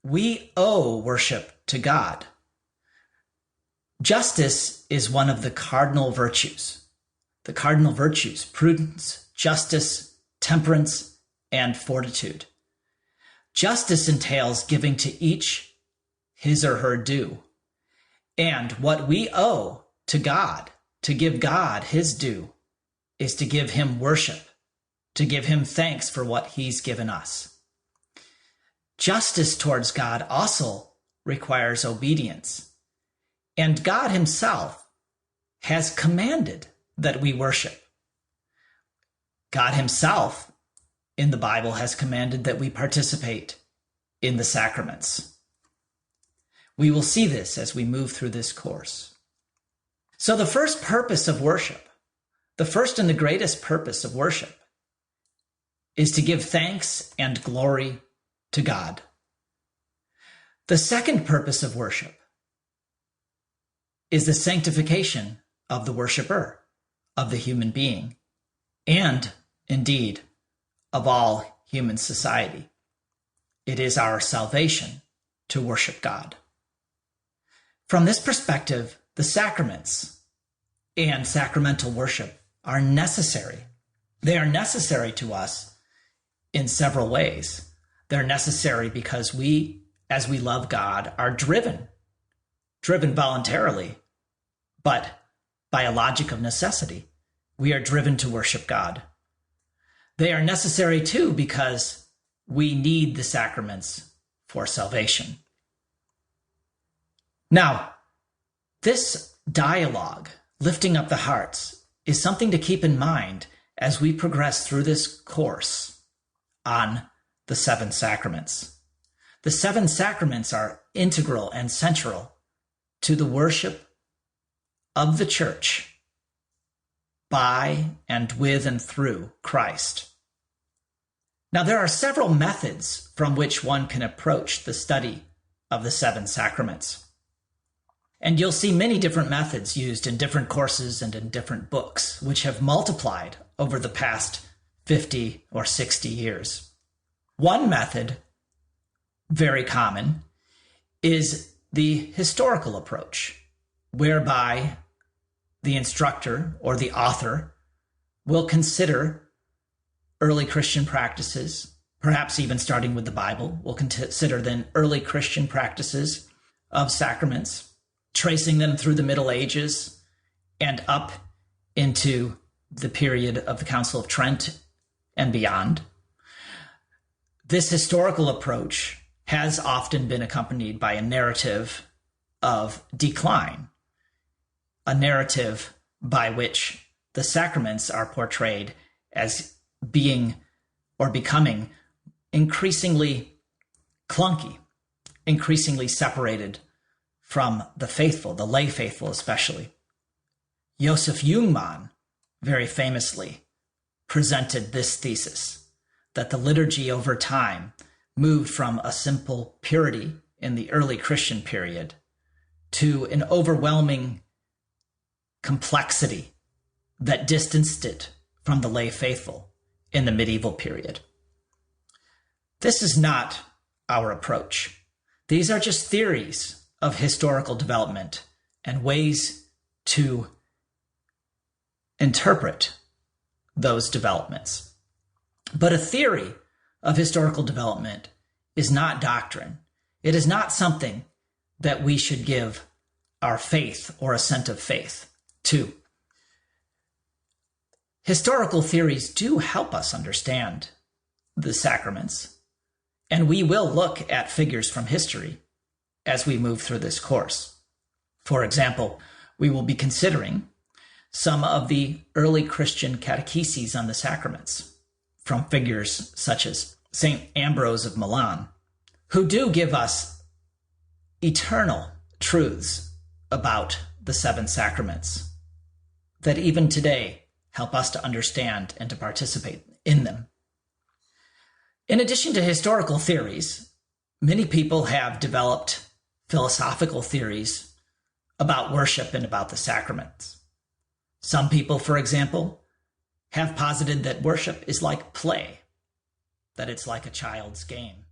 we owe worship to God. Justice is one of the cardinal virtues. The cardinal virtues: prudence, justice, temperance, and fortitude. Justice entails giving to each his or her due. And what we owe to God, to give God his due, is to give him worship, to give him thanks for what he's given us. Justice towards God also requires obedience. And God himself has commanded that we worship. God himself in the Bible has commanded that we participate in the sacraments. We will see this as we move through this course. So the first purpose of worship, the first and the greatest purpose of worship, is to give thanks and glory to God. The second purpose of worship is the sanctification of the worshiper, of the human being, and indeed of all human society. It is our salvation to worship God. From this perspective, the sacraments and sacramental worship are necessary. They are necessary to us in several ways. They're necessary because we, as we love God, are driven voluntarily, but by a logic of necessity. We are driven to worship God. They are necessary too because we need the sacraments for salvation. Now, this dialogue, lifting up the hearts, is something to keep in mind as we progress through this course on the seven sacraments. The seven sacraments are integral and central to the worship of the church by and with and through Christ. Now, there are several methods from which one can approach the study of the seven sacraments. And you'll see many different methods used in different courses and in different books, which have multiplied over the past 50 or 60 years. One method, very common, is the historical approach, whereby the instructor or the author will consider early Christian practices, perhaps even starting with the Bible, will consider then early Christian practices of sacraments, tracing them through the Middle Ages and up into the period of the Council of Trent and beyond. This historical approach has often been accompanied by a narrative of decline, a narrative by which the sacraments are portrayed as being or becoming increasingly clunky, increasingly separated from the faithful, the lay faithful especially. Joseph Jungmann very famously presented this thesis, that the liturgy over time moved from a simple purity in the early Christian period to an overwhelming complexity that distanced it from the lay faithful in the medieval period. This is not our approach. These are just theories of historical development and ways to interpret those developments. But a theory of historical development is not doctrine. It is not something that we should give our faith or assent of faith to. Historical theories do help us understand the sacraments, and we will look at figures from history as we move through this course. For example, we will be considering some of the early Christian catecheses on the sacraments from figures such as St. Ambrose of Milan, who do give us eternal truths about the seven sacraments that even today help us to understand and to participate in them. In addition to historical theories, many people have developed philosophical theories about worship and about the sacraments. Some people, for example, have posited that worship is like play, that it's like a child's game.